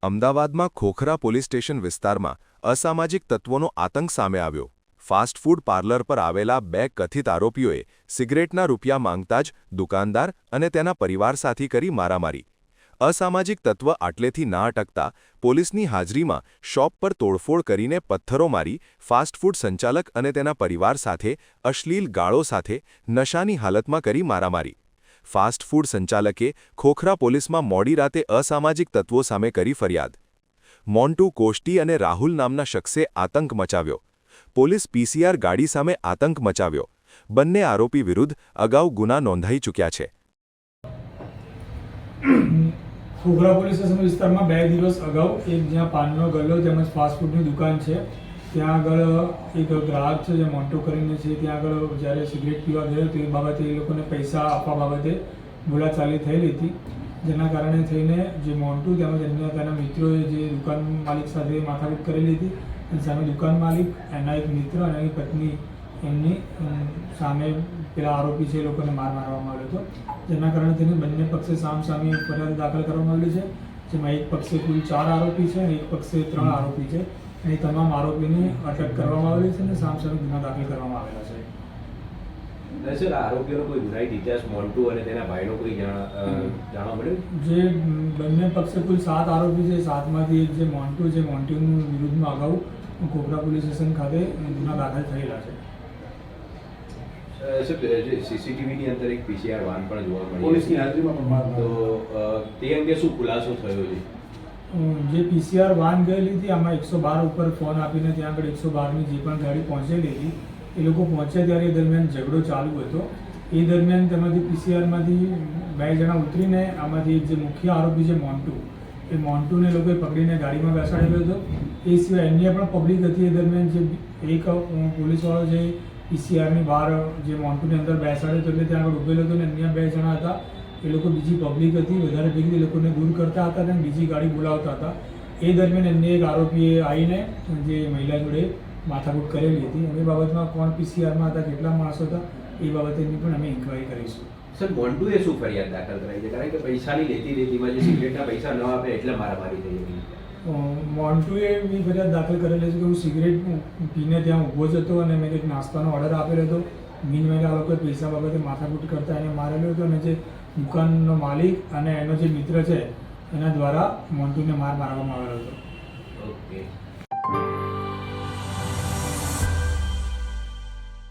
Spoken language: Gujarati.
અમદાવાદમાં ખોખરા પોલીસ સ્ટેશન વિસ્તારમાં અસામાજિક તત્વોનો આતંક સામે આવ્યો। ફાસ્ટ ફૂડ પાર્લર પર આવેલા બે કથિત આરોપીઓએ સિગરેટના રૂપિયા માંગતા જ દુકાનદાર અને તેના પરિવાર સાથી કરી મારામારી। અસામાજિક તત્વ આટલેથી ના અટકતા પોલીસની હાજરીમાં શોપ પર તોડફોડ કરીને પથ્થરો મારી ફાસ્ટ ફૂડ સંચાલક અને તેના પરિવાર સાથે અશ્લીલ ગાળો સાથે નશાની હાલતમાં કરી મારામારી। ફાસ્ટ ફૂડ સંચાલકે ખોખરા પોલીસમાં મોડી રાતે અસામાજિક તત્વો સામે કરી ફરિયાદ। મોન્ટુ કોષ્ટી અને રાહુલ નામના શખ્સે આતંક મચાવ્યો। પોલીસ પીસીઆર ગાડી સામે આતંક મચાવ્યો। બંને આરોપી વિરુદ્ધ અગાઉ ગુના નોંધાઈ ચૂક્યા છે। ખોખરા પોલીસ સ્ટેશન વિસ્તારમાં 2 દિવસ અગાઉ એક જ્યાં પાનનો ગલ્લો તેમજ ફાસ્ટ ફૂડની દુકાન છે ત્યાં આગળ એક ગ્રાહક છે જે મોન્ટો કરીને છે ત્યાં આગળ જ્યારે સિગરેટ પીવા ગયો તો એ બાબતે એ લોકોને પૈસા આપવા બાબતે બોલાચાલી થયેલી હતી, જેના કારણે થઈને જે મોન્ટુ તેમજ અન્ય તેના મિત્રોએ જે દુકાન માલિક સાથે માથાકૂટ કરેલી હતી અને સામે દુકાન માલિક, એના એક મિત્ર અને એની પત્ની એમની સામે પેલા આરોપી છે એ લોકોને મારવામાં આવ્યો હતો, જેના કારણે તેને બંને પક્ષે સામસામે ફરિયાદ દાખલ કરવામાં આવેલી છે, જેમાં એક પક્ષે કુલ 4 આરોપી છે અને એક પક્ષે 3 આરોપી છે અને તમામ આરોપીની અટક કરવામાં આવેલી છે અને સામસામે ગુના દાખલ કરવામાં આવેલા છે। સર, આરોપીઓનો કોઈ ગુનાહિત ઇતિહાસ મોન્ટુ અને તેના ભાઈનો કોઈ જાણવા મળ્યું? જે બંને પક્ષે કુલ 7 આરોપી છે, 7માંથી એક જે મોન્ટુ છે, મોન્ટુનું વિરુદ્ધમાં અગાઉ ખોખરા પોલીસ સ્ટેશન ખાતે ગુના દાખલ થયેલા છે। સર, જે સીસીટીવીની અંદર એક પીસીઆર વાન પણ જોવા મળી પોલીસની હાજરીમાં તો તે અંગે શું ખુલાસો થયો છે? જે પીસીઆર વાન ગયેલી હતી આમાં 112 ઉપર ફોન આપીને ત્યાં આગળ 112ની જે પણ ગાડી પહોંચેલી હતી એ લોકો પહોંચ્યા ત્યારે એ દરમિયાન ઝઘડો ચાલુ હતો। એ દરમિયાન તેમાંથી પીસીઆરમાંથી 2 જણા ઉતરીને આમાંથી જે મુખ્ય આરોપી છે મોન્ટુ, એ મોન્ટુને લોકોએ પકડીને ગાડીમાં બેસાડેલો હતો। એ સિવાય અન્ય પણ પબ્લિક હતી એ દરમિયાન જે એક પોલીસવાળો જે પીસીઆરની બહાર જે મોન્ટુની અંદર બેસાડ્યો હતો એટલે ત્યાં આગળ ઉભેલો હતો અને અન્ય 2 જણા હતા એ લોકો બીજી પબ્લિક હતી વધારે ભેગી એ લોકોને દૂર કરતા હતા અને બીજી ગાડી બોલાવતા હતા। એ દરમિયાન અન્ય એક આરોપીએ આવીને જે મહિલા જોડે માથાકૂટ કરેલી હતી। એ બાબતમાં કોણ પીસીઆરમાં હતા, કેટલા માણસો હતા એ બાબતેની પણ અમે ઇન્ક્વાયરી કરીશું। સર, મોન્ટુએ શું ફરિયાદ દાખલ કરાઈ છે? કારણ કે પૈસાની લેતીમાં જે સિગરેટના પૈસા ન આપે એટલે મારામારી થઈ હતી। મોન્ટુએ એવી ફરિયાદ દાખલ કરેલી છે કે હું સિગરેટ પીને ત્યાં ઊભો જ હતો અને મેં કંઈક નાસ્તાનો ઓર્ડર આપેલો હતો, મીનવાઇલ આ લોકોએ પૈસા બાબતે માથાકૂટ કરતા એને મારેલો હતો અને જે દુકાનનો માલિક અને એનો જે મિત્ર છે એના દ્વારા મોન્ટુને મારવામાં આવેલો હતો। ઓકે।